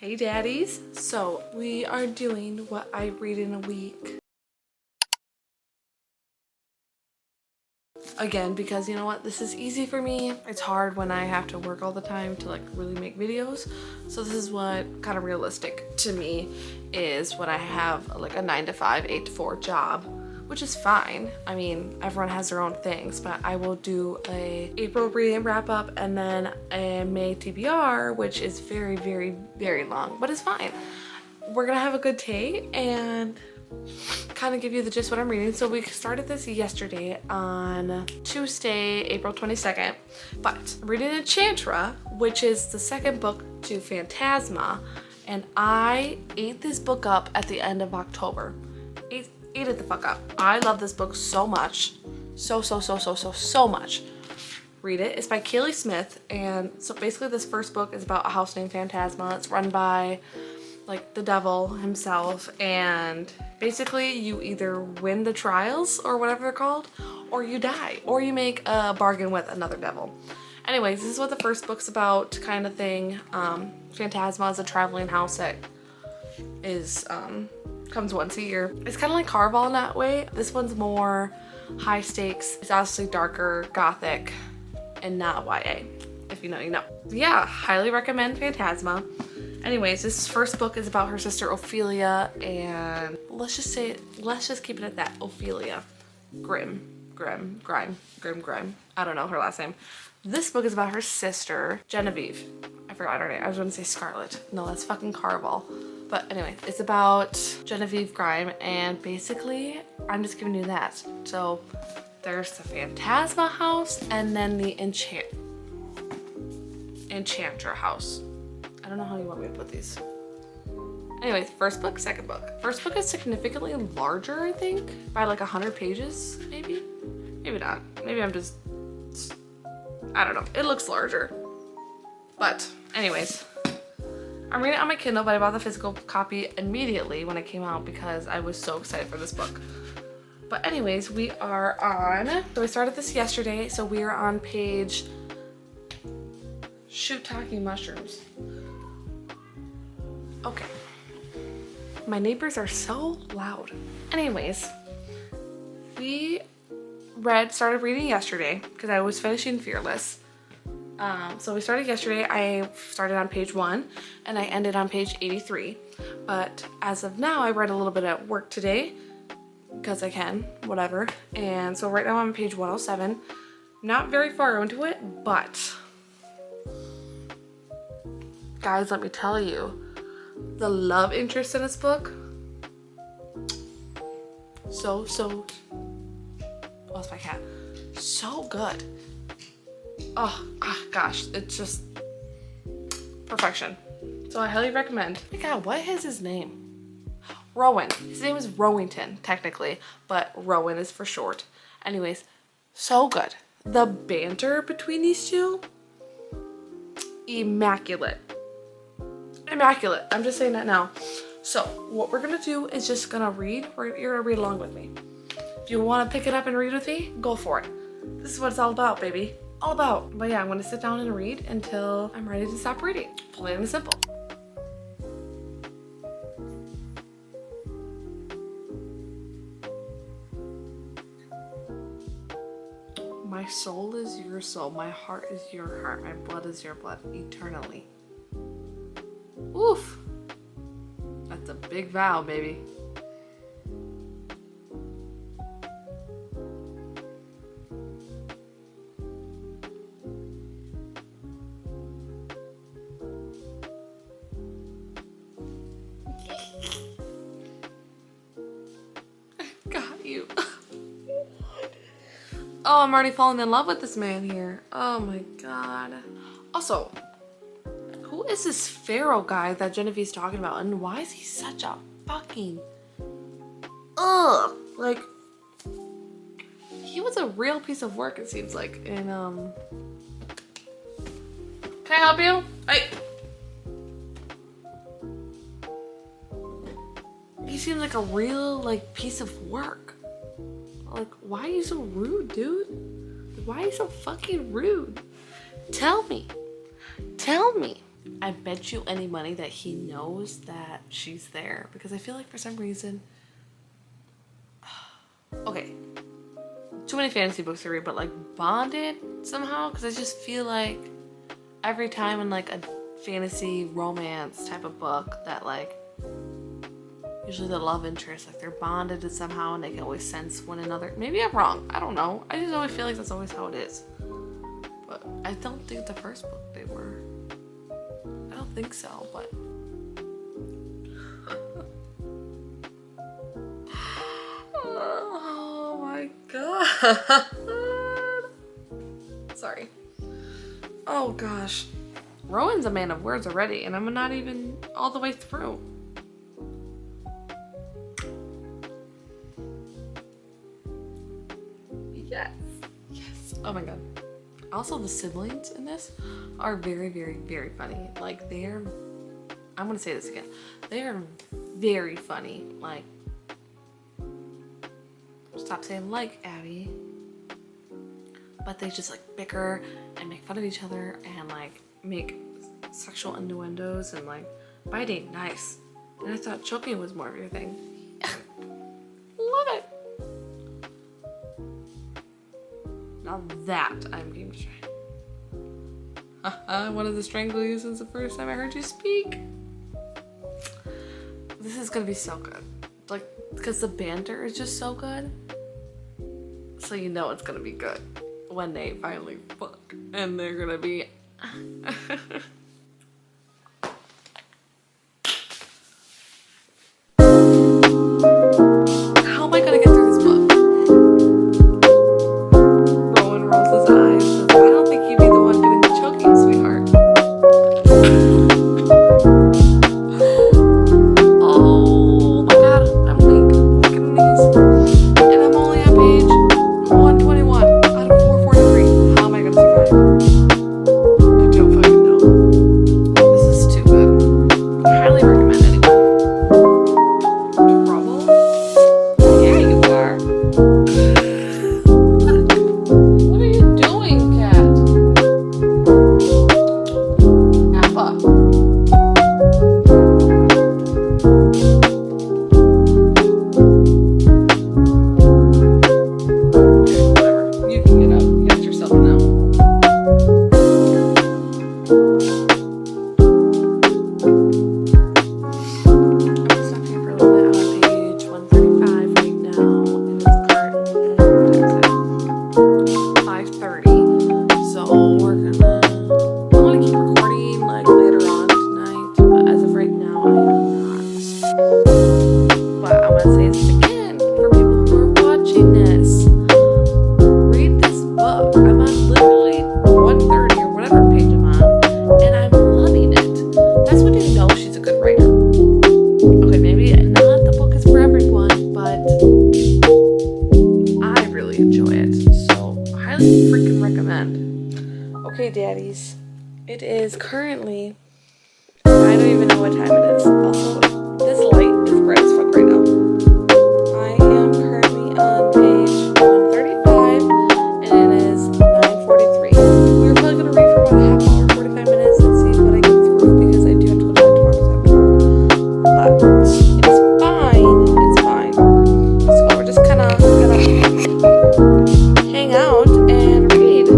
Hey daddies. So we are doing what I read in a week. Again, because you know what, this is easy for me. It's hard when I have to work all the time to like really make videos. So this is what kind of realistic to me is when I have like a 9 to 5, 8 to 4 job, which is fine. I mean, everyone has their own things, but I will do a April reading wrap up and then a May TBR, which is very, very, very long, but it's fine. We're gonna have a good day and kind of give you the gist what I'm reading. So we started this yesterday on Tuesday, April 22nd, but I'm reading Enchantra, which is the second book to Phantasma, and I ate this book up at the end of October. Ate it the fuck up. I love this book so much. So much. Read it. It's by Kaylee Smith, and so basically this first book is about a house named Phantasma. It's run by like the devil himself, and basically you either win the trials or whatever they're called, or you die, or you make a bargain with another devil. Anyways, this is what the first book's about, kind of thing. Phantasma is a traveling house that is comes once a year. It's kind of like Carval in that way. This one's more high stakes. It's obviously darker, gothic, and not YA. If you know, you know. Yeah, highly recommend Phantasma. Anyways, this first book is about her sister Ophelia, and let's just keep it at that. Ophelia Grime. I don't know her last name. This book is about her sister Genevieve. I forgot her name. I was gonna say Scarlet. No, that's fucking Carval. But anyway, it's about Genevieve Grime, and basically I'm just giving you that. So there's the Phantasma house and then the Enchantra house. I don't know how you want me to put these. Anyways, first book, second book. First book is significantly larger, I think, by like 100 pages, maybe? Maybe not. Maybe I'm just, I don't know. It looks larger. But anyways, I'm reading it on my Kindle, but I bought the physical copy immediately when it came out because I was so excited for this book. But anyways, we are on, so we started this yesterday, so we are on page, shoot talking mushrooms. Okay. My neighbors are so loud. Anyways, we started reading yesterday because I was finishing Fearless. So we started yesterday. I started on page 1 and I ended on page 83. But as of now, I read a little bit at work today because I can, whatever. And so right now I'm on page 107. Not very far into it, but guys, let me tell you, the love interest in this book, oh, it's my cat, so good. Oh gosh, it's just perfection. So I highly recommend. Oh my god, what is his name? Rowan. His name is Rowington technically, but Rowan is for short. Anyways, so good. The banter between these two, immaculate. I'm just saying that now. So what we're gonna do is just gonna read. You're gonna read along with me. If you want to pick it up and read with me, go for it. This is what it's all about, baby. All about. But yeah, I'm gonna sit down and read until I'm ready to stop reading. Plain and simple. My soul is your soul. My heart is your heart. My blood is your blood. Eternally. Oof. That's a big vow, baby. Got you. Oh, I'm already falling in love with this man here. Oh my god. Also, who is this Pharaoh guy that Genevieve's talking about, and why is he such a fucking like, he was a real piece of work, it seems like, in can I help you? He seems like a real like piece of work. Like, why are you so rude, dude? Why are you so fucking rude? Tell me. I bet you any money that he knows that she's there, because I feel like for some reason, okay, too many fantasy books to read, but like bonded somehow, because I just feel like every time in like a fantasy romance type of book that like usually the love interest, like they're bonded somehow and they can always sense one another. Maybe I'm wrong, I don't know. I just always feel like that's always how it is, but I don't think the first book they were. I don't think so, but oh my god. Sorry. Oh gosh. Rowan's a man of words already, and I'm not even all the way through. Yes. Yes. Oh my god. Also, the siblings in this are very, very, very funny. Like, they're, I'm gonna say this again. They are very funny. Like, stop saying like, Abby. But they just like bicker and make fun of each other and like make sexual innuendos and like biting. Nice. And I thought choking was more of your thing. Love it. Now that I'm game to try. I wanted to strangle you since the first time I heard you speak. This is gonna be so good. Like, because the banter is just so good. So you know it's gonna be good when they finally fuck. And they're gonna be... How am I gonna get through this book? Rowan rolls his eyes. Says, I don't think you'd be the one doing the choking, sweetheart. Oh my god, I'm weak. Look at these. And I'm only on page 121 out of 443. How am I gonna survive? I don't fucking know. This is too good. I highly recommend anyone. Trouble? Yeah, you are. What are you doing, cat? Appa. Okay, whatever. You can get up. Get yourself now. I'm gonna stop here for a little bit. I'm on page 135 right now. It is current 5:30. So we're gonna. I want to keep recording like later on tonight, but as of right now, I am not. But I'm gonna say this again for people who are watching this. Read this book. I'm on literally 130 or whatever page I'm on, and I'm loving it. That's when you know she's a good writer. Okay, maybe not the book is for everyone, but I really enjoy it. So, highly freaking recommend. Okay, daddies. It is currently, I don't even know what time it is. Also, this light is bright as fuck right now. I am currently on page 135, and it is 9:43. We're probably going to read for about a half hour, 45 minutes, and see what I get through, because I do have to go to bed tomorrow, so I have to work. But it's fine. It's fine. So we're just kind of gonna hang out and read.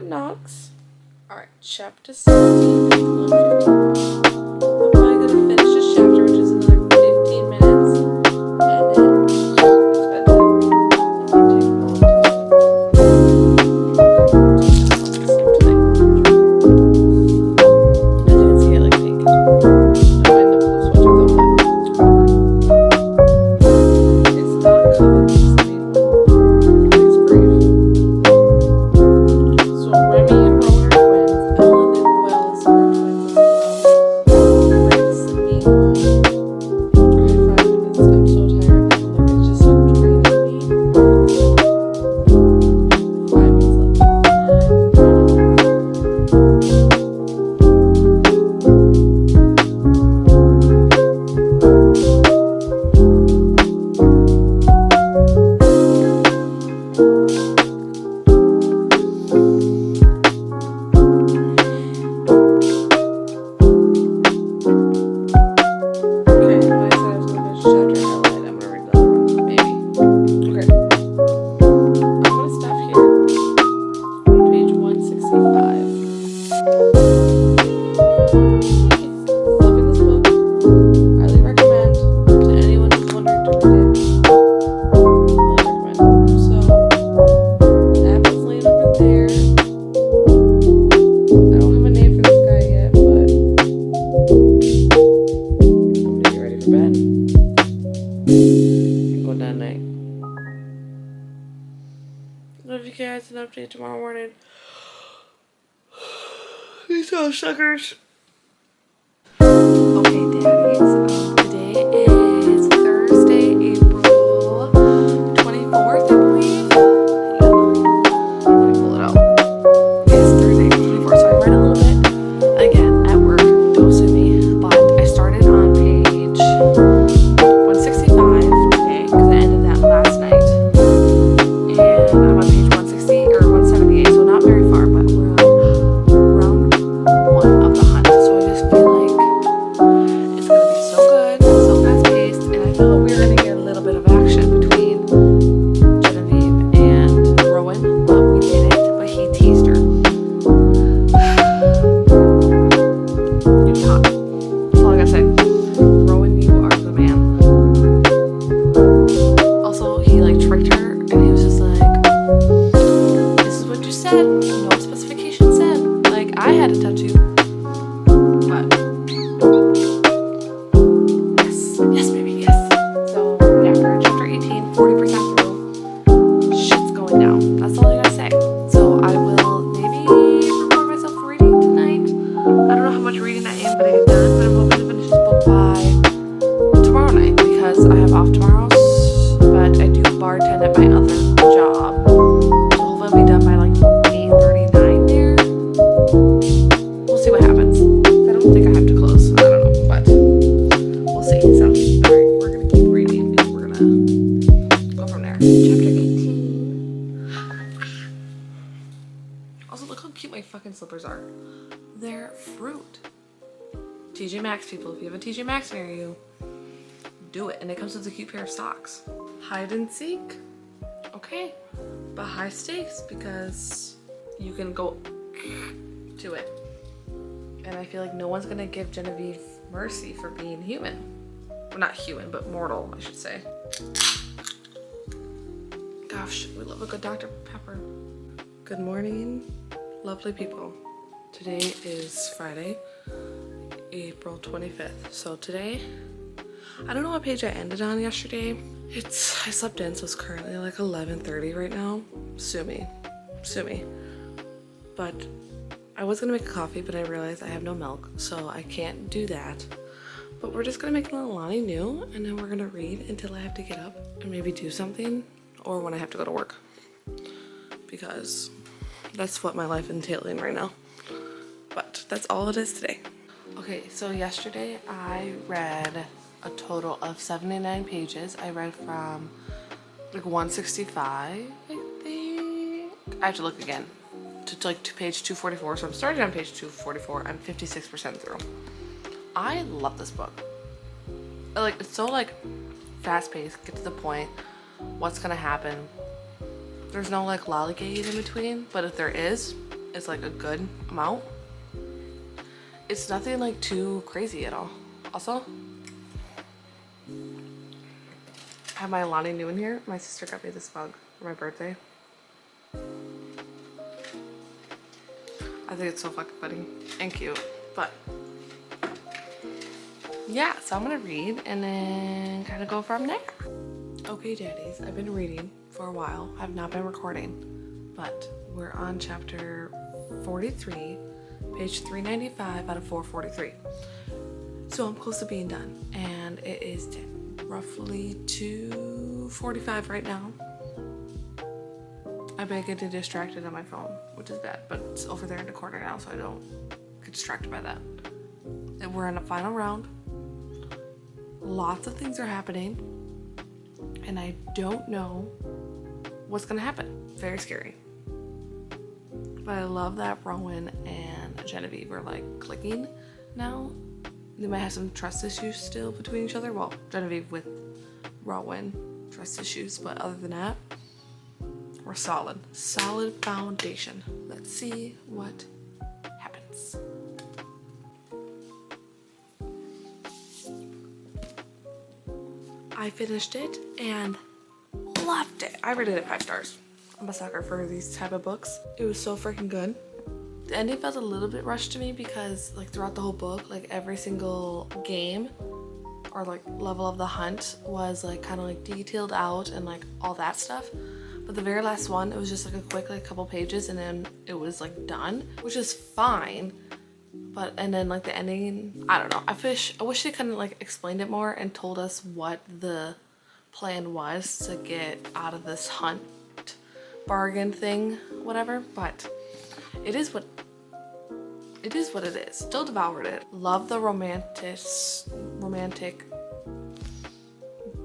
knocks. Alright, chapter 17. I'm probably gonna finish this chapter, which is another 15 minutes. And then it's bedtime. I'm gonna take a I didn't see it like pink. I find the blue sweater though, but it's not covered. It's the main one. It's brave. So Remy and Rowan are twins. Ellen and Wells are twins as well. Grace is the main one. Alright, 5 minutes. I'm so tired now. Like it's just draining me. 5 minutes left. Okay, when I said I was gonna finish chapter highlight, I'm gonna read the other one. Maybe. Okay. I'm gonna stop here. On page 165. Loving this book. Highly recommend to anyone who's wondering to read it. Highly recommend. So, Apple's laying over there. I don't have a name for this guy yet, but I'm gonna get ready for bed and go down night. Love you guys. An update tomorrow morning. These are suckers. Okay, daddies. Today is Thursday, April 24th, I believe. Yeah. Let me pull it out. It's Thursday, April 24th, so I read a little bit. Again, at work, don't sue me. But I started on page 165 today, because I ended that last night. And I'm on page 160 or 178, so not very far, but we're on round 1 of the hunt. So I just feel like it's gonna be so good, so fast paced, and I feel like we're gonna get a little bit of action between Genevieve and Rowan. But we didn't, but he teased her. You're top. That's all I gotta say. Rowan, you are the man. Also, he like tricked her, and he was just like, "This is what you said. No specification said." Like I had to touch you, but yes, yes, baby, yes. So yeah, we're in chapter 18, 40% through. Shit's going down. That's all I gotta say. So I will maybe record myself reading tonight. I don't know how much reading I am gonna get done, but I'm hoping to finish this book by tomorrow night because I have off tomorrow. But I do bartend at my other job, so hopefully I'll be done by like 8:39 there. We'll see what happens. I don't think I have to close. I don't know, but we'll see. So, alright, we're gonna keep reading and we're gonna go from there. Chapter 18. Also, look how cute my fucking slippers are. They're fruit. TJ Maxx, people, if you have a TJ Maxx near you, do it. And it comes with a cute pair of socks. Hide and seek. Okay. But high stakes because you can go to it. And I feel like no one's gonna give Genevieve mercy for being human. Well, not human, but mortal, I should say. Gosh, we love a good Dr. Pepper. Good morning, lovely people. Today is Friday, April 25th. So today, I don't know what page I ended on yesterday. I slept in, so it's currently like 11:30 right now. Sue me. But I was gonna make a coffee, but I realized I have no milk, so I can't do that. But we're just gonna make a little Lonnie New, and then we're gonna read until I have to get up and maybe do something, or when I have to go to work. Because that's what my life is entailing right now. But that's all it is today. Okay, so yesterday I read a total of 79 pages. I read from like 165, I think. I have to look again to like to page 244. So I'm starting on page 244. I'm 56% through. I love this book. Like it's so like fast paced, get to the point, what's gonna happen. There's no like lollygagging in between, but if there is, is like a good amount. It's nothing like too crazy at all. Also, I have my Alani Nu in here. My sister got me this mug for my birthday. I think it's so fucking funny and cute. But yeah, so I'm gonna read and then kind of go from there. Okay, daddies, I've been reading for a while. I've not been recording, but we're on chapter 43, page 395 out of 443. So I'm close to being done, and it is roughly 2:45 right now. I've been getting distracted on my phone, which is bad, but it's over there in the corner now, so I don't get distracted by that. And we're in the final round. Lots of things are happening, and I don't know what's gonna happen. Very scary. But I love that Rowan and Genevieve are like clicking now. They might have some trust issues still between each other. Well, Genevieve with Rowan, trust issues, but other than that, we're solid. Solid foundation. Let's see what happens. I finished it and loved it. I rated it 5 stars. I'm a sucker for these type of books. It was so freaking good. The ending felt a little bit rushed to me because like throughout the whole book, like every single game or like level of the hunt was like kind of like detailed out and like all that stuff. But the very last one, it was just like a quick like couple pages and then it was like done, which is fine. But and then like the ending, I don't know. I wish they kind of like explained it more and told us what the plan was to get out of this hunt bargain thing, whatever. But it is what it is. Still devoured it. Love the romantic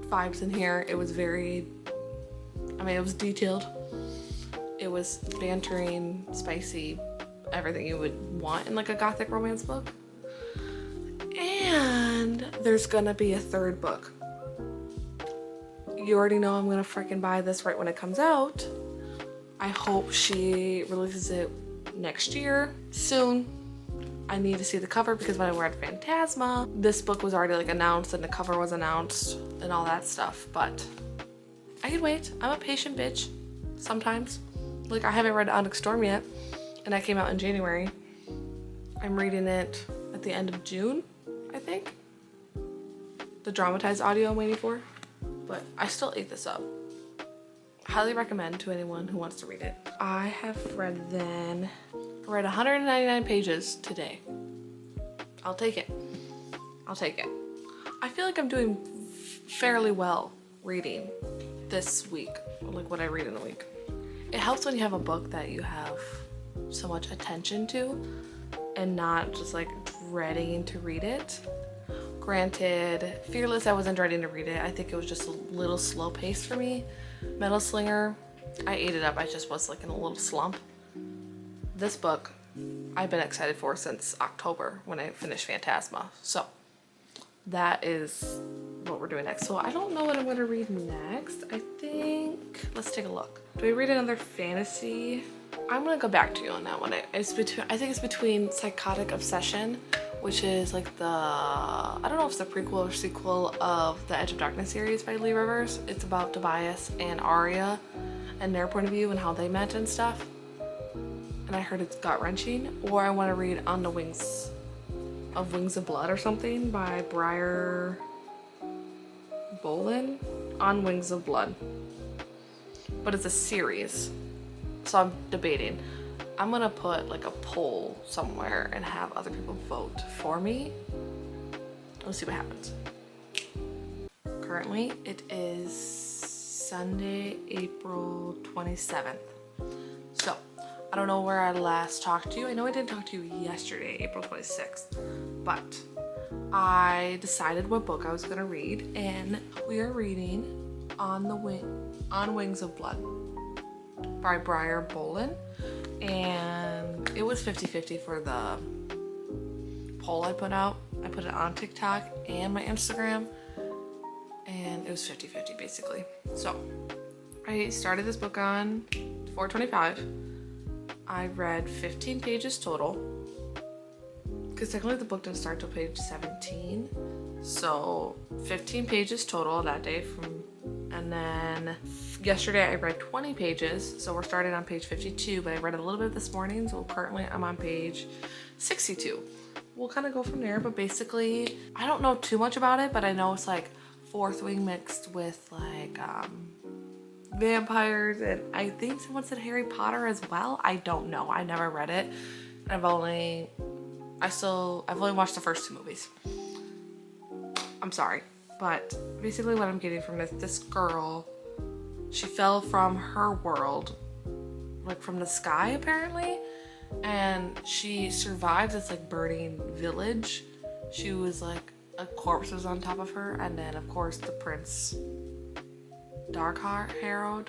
vibes in here. It was very, it was detailed. It was bantering, spicy, everything you would want in like a gothic romance book. And there's gonna be a 3rd book. You already know I'm gonna freaking buy this right when it comes out. I hope she releases it next year, soon. I need to see the cover because when I were at Phantasma, this book was already like announced and the cover was announced and all that stuff, but I can wait. I'm a patient bitch sometimes. Like I haven't read Onyx Storm yet and that came out in January. I'm reading it at the end of June, I think. The dramatized audio I'm waiting for, but I still ate this up. Highly recommend to anyone who wants to read it. I have read 199 pages today. I'll take it. I feel like I'm doing fairly well reading this week, like what I read in a week. It helps when you have a book that you have so much attention to and not just like dreading to read it. Granted, Fearless, I wasn't dreading to read it. I think it was just a little slow paced for me. Metal Slinger, I ate it up. I just was like in a little slump. This book, I've been excited for since October when I finished Phantasma. So that is what we're doing next. So I don't know what I'm going to read next. I think, let's take a look. Do we read another fantasy? I'm going to go back to you on that one. I think it's between Psychotic Obsession, which is like I don't know if it's the prequel or sequel of the Edge of Darkness series by Lee Rivers. It's about Tobias and Arya and their point of view and how they met and stuff. And I heard it's gut-wrenching. Or I want to read On the Wings of Blood or something by Briar Bolin. On Wings of Blood. But it's a series. So I'm debating. I'm gonna put like a poll somewhere and have other people vote for me. We'll see what happens. Currently, it is Sunday, April 27th. So, I don't know where I last talked to you. I know I didn't talk to you yesterday, April 26th, but I decided what book I was gonna read, and we are reading On Wings of Blood by Briar Bolin. And it was 50-50 for the poll I put out. I put it on TikTok and my Instagram, and it was 50-50 basically. So I started this book on 4/25. I read 15 pages total. Because technically the book didn't start till page 17. So 15 pages total that day and then yesterday I read 20 pages. So we're starting on page 52, but I read a little bit this morning. So currently I'm on page 62. We'll kind of go from there, but basically I don't know too much about it, but I know it's like Fourth Wing mixed with like vampires, and I think someone said Harry Potter as well. I don't know. I never read it. I've only watched the first 2 movies. I'm sorry, but basically what I'm getting from this girl, she fell from her world, like from the sky apparently, and she survived this like burning village. She was like, a corpse was on top of her, and then of course the prince Dark-Harrow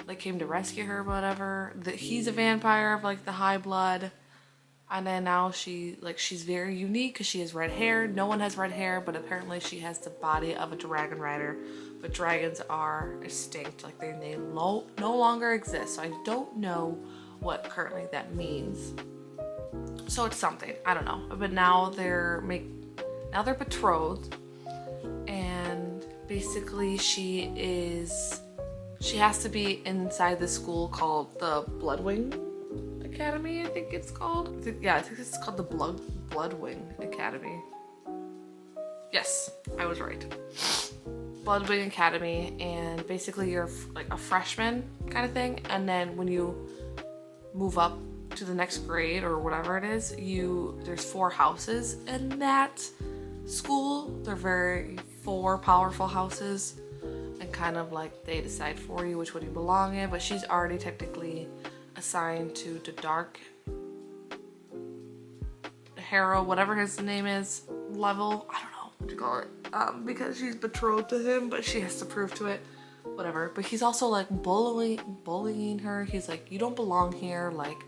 like came to rescue her, whatever. He's a vampire of like the high blood. And then now she's very unique because she has red hair. No one has red hair, but apparently she has the body of a dragon rider. But dragons are extinct, like they no longer exist. So I don't know what currently that means. So it's something, I don't know. But now they're betrothed, and basically she has to be inside the school called the Bloodwing Academy, I think it's called. I think it's called the Bloodwing Academy. Yes, I was right. Bloodwing Academy, and basically you're like a freshman kind of thing, and then when you move up to the next grade or whatever it is, there's 4 houses in that school. They're 4 powerful houses, and kind of like they decide for you which one you belong in, but she's already technically assigned to the Dark-Harrow, whatever his name is, level. I don't know what you call it, because she's betrothed to him, but she has to prove to it, whatever. But he's also like bullying her. He's like, you don't belong here, like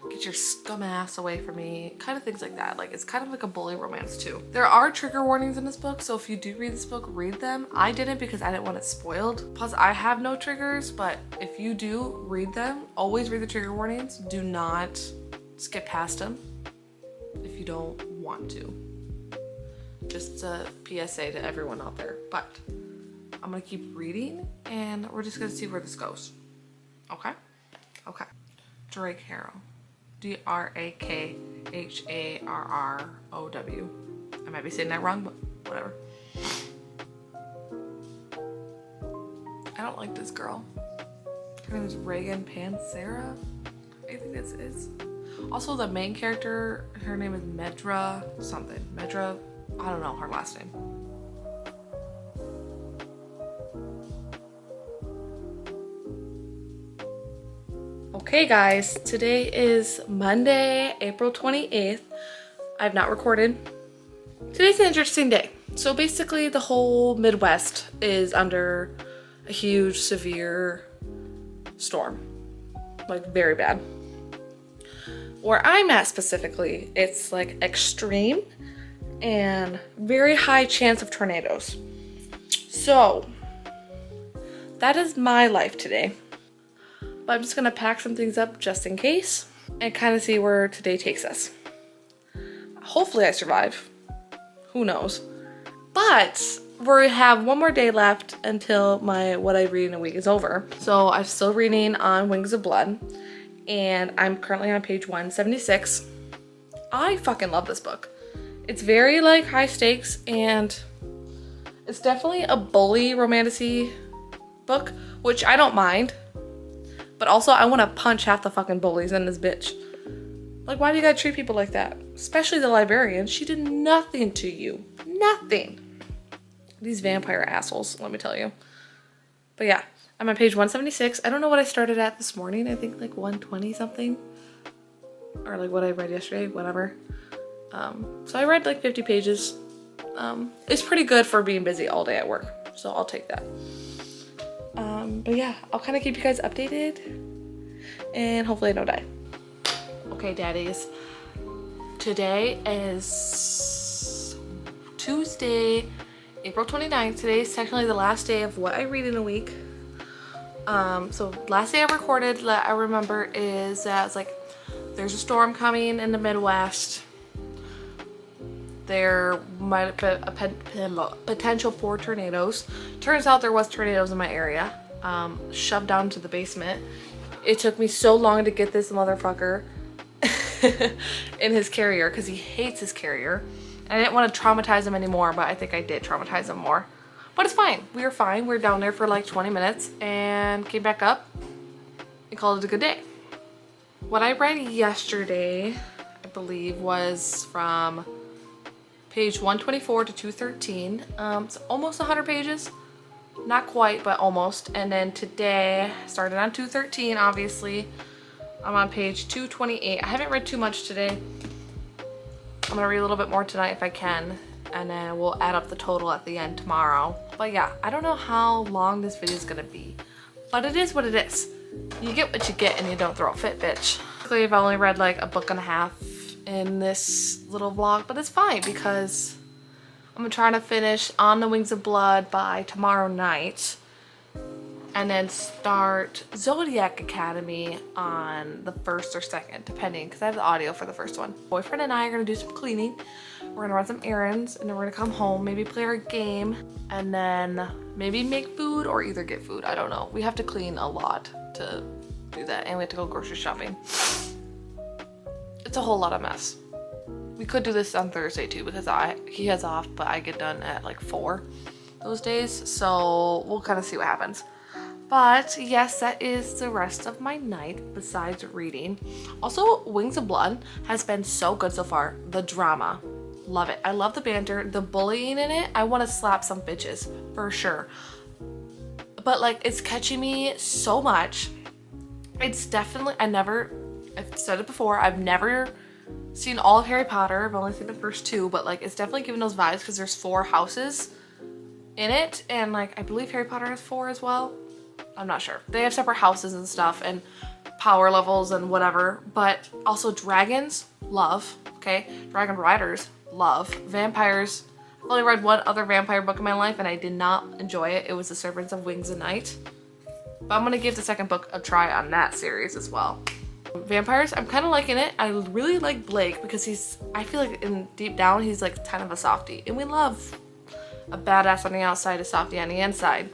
get your scum ass away from me, kind of things like that. Like it's kind of like a bully romance too. There are trigger warnings in this book, so if you do read this book, read them. I didn't because I didn't want it spoiled. Plus I have no triggers, but if you do read them, always read the trigger warnings. Do not skip past them if you don't want to. Just a PSA to everyone out there. But I'm gonna keep reading and we're just gonna see where this goes. Okay? Okay. Dark-Harrow. Drakharrow. I might be saying that wrong, but whatever. I don't like this girl. Her name is Regan Pansera. I think this is. Also, the main character, her name is Medra something. Medra, I don't know her last name. Okay guys, today is Monday, April 28th. I have not recorded. Today's an interesting day. So basically the whole Midwest is under a huge, severe storm. Like very bad. Where I'm at specifically, it's like extreme and very high chance of tornadoes. So that is my life today. But I'm just gonna pack some things up just in case and kind of see where today takes us. Hopefully I survive. Who knows? But we have one more day left until what I read in a week is over. So I'm still reading on Wings of Blood, and I'm currently on page 176. I fucking love this book. It's very like high stakes, and it's definitely a bully romantic-y book, which I don't mind. But also, I want to punch half the fucking bullies in this bitch. Like, why do you gotta treat people like that? Especially the librarian. She did nothing to you. Nothing. These vampire assholes, let me tell you. But yeah, I'm on page 176. I don't know what I started at this morning. I think like 120 something. Or like what I read yesterday, whatever. So I read like 50 pages. It's pretty good for being busy all day at work. So I'll take that. But yeah, I'll kind of keep you guys updated, and hopefully I don't die. Okay, daddies. Today is Tuesday, April 29th. Today is technically the last day of what I read in a week. So last day I recorded, I remember, is that it's like there's a storm coming in the Midwest. There might be a potential for tornadoes. Turns out there was tornadoes in my area, shoved down to the basement. It took me so long to get this motherfucker in his carrier because he hates his carrier. I didn't want to traumatize him anymore, but I think I did traumatize him more. But it's fine. We were fine. We were down there for like 20 minutes and came back up and called it a good day. What I read yesterday, I believe, was from page 124 to 213. It's almost 100 pages. Not quite, but almost. And then today, started on 213, obviously. I'm on page 228. I haven't read too much today. I'm gonna read a little bit more tonight if I can, and then we'll add up the total at the end tomorrow. But yeah, I don't know how long this video is gonna be, but it is what it is. You get what you get and you don't throw a fit, bitch. Basically, I've only read like a book and a half in this little vlog, but it's fine because I'm trying to finish On the Wings of Blood by tomorrow night, and then start Zodiac Academy on the 1st or 2nd, depending, because I have the audio for the first one. Boyfriend and I are gonna do some cleaning. We're gonna run some errands, and then we're gonna come home, maybe play our game, and then maybe make food or either get food. I don't know. We have to clean a lot to do that, and we have to go grocery shopping. It's a whole lot of mess. We could do this on Thursday too, because he has off, but I get done at like 4 those days, so we'll kind of see what happens. But yes, that is the rest of my night besides reading. Also, Wings of Blood has been so good so far. The drama, love it. I love the banter, the bullying in it. I want to slap some bitches for sure. But like, it's catching me so much. It's definitely, I've said it before, I've never seen all of Harry Potter. I've only seen the first 2, but like, it's definitely giving those vibes because there's 4 houses in it. And like, I believe Harry Potter has 4 as well. I'm not sure. They have separate houses and stuff and power levels and whatever, but also dragons, love, okay? Dragon riders, love. Vampires, I've only read one other vampire book in my life and I did not enjoy it. It was The Servants of Wings and Night. But I'm gonna give the second book a try on that series as well. Vampires, I'm kind of liking it. I really like Blake because I feel like deep down, he's like kind of a softie. And we love a badass on the outside, a softie on the inside.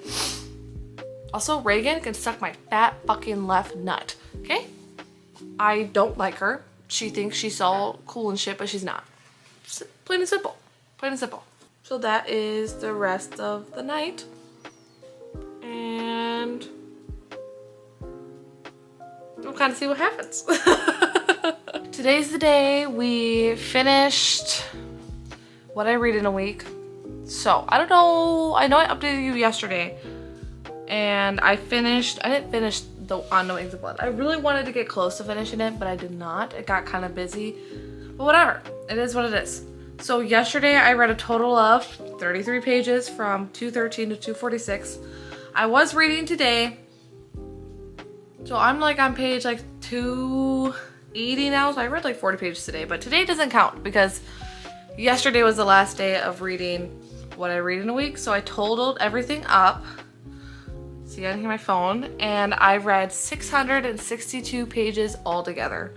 Also, Reagan can suck my fat fucking left nut, okay? I don't like her. She thinks she's all cool and shit, but she's not. Plain and simple. Plain and simple. So that is the rest of the night. And we'll kind of see what happens. Today's the day we finished what I read in a week. So, I don't know. I know I updated you yesterday. And I didn't finish On the Wings of Blood. I really wanted to get close to finishing it, but I did not. It got kind of busy. But whatever. It is what it is. So yesterday I read a total of 33 pages from 213 to 246. I was reading today. So I'm like on page like 280 now. So I read like 40 pages today. But today doesn't count because yesterday was the last day of reading what I read in a week. So I totaled everything up. See, I didn't hear my phone, and I read 662 pages altogether,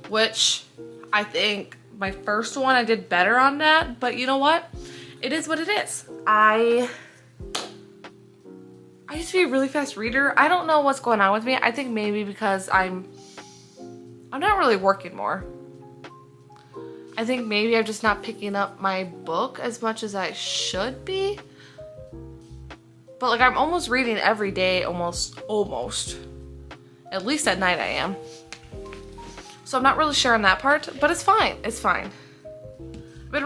which I think my first one I did better on that, but you know what? It is what it is. I used to be a really fast reader. I don't know what's going on with me. I think maybe because I'm not really working more. I think maybe I'm just not picking up my book as much as I should be. But like, I'm almost reading every day, almost. At least at night I am. So I'm not really sure on that part, but it's fine. It's fine. I've been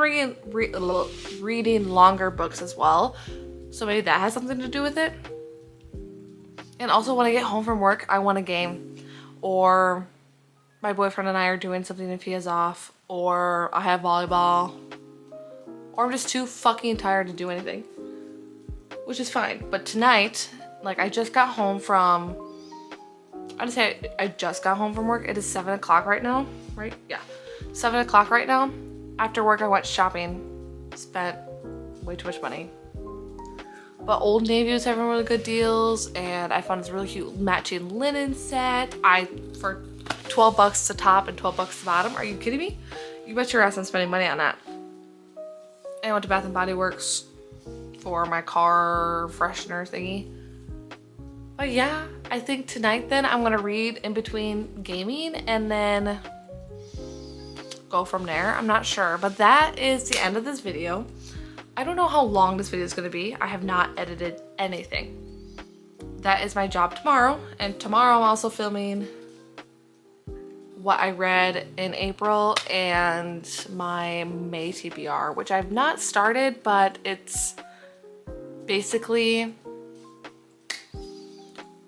reading longer books as well. So maybe that has something to do with it. And also when I get home from work, I want a game. Or my boyfriend and I are doing something if he is off. Or I have volleyball. Or I'm just too fucking tired to do anything. Which is fine. But tonight, like, I just got home from, I just got home from work. It is 7 o'clock right now, right? Yeah, 7 o'clock right now. After work, I went shopping. Spent way too much money. But Old Navy was having really good deals, and I found this really cute matching linen set. For 12 bucks to top and 12 bucks to bottom. Are you kidding me? You bet your ass I'm spending money on that. And I went to Bath and Body Works for my car freshener thingy. But yeah, I think tonight then I'm gonna read in between gaming and then go from there. I'm not sure, but that is the end of this video. I don't know how long this video is gonna be. I have not edited anything. That is my job tomorrow, and tomorrow I'm also filming what I read in April and my May TBR, which I've not started, but it's basically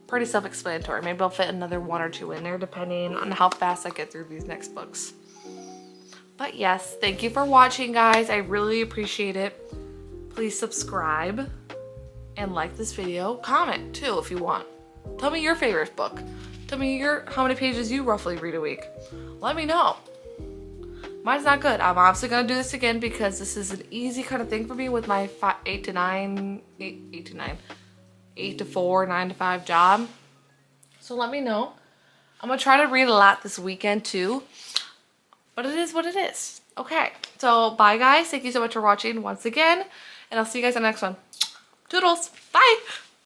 pretty self-explanatory. Maybe I'll fit another 1 or 2 in there depending on how fast I get through these next books. But yes, thank you for watching, guys. I really appreciate it. Please subscribe and like this video. Comment too if you want. Tell me your favorite book. Tell me how many pages you roughly read a week. Let me know. Mine's not good. I'm obviously gonna do this again because this is an easy kind of thing for me with my 8 to 4, 9 to 5 job. So let me know. I'm gonna try to read a lot this weekend too, but it is what it is. Okay, so bye guys. Thank you so much for watching once again, and I'll see you guys in the next one. Toodles, bye.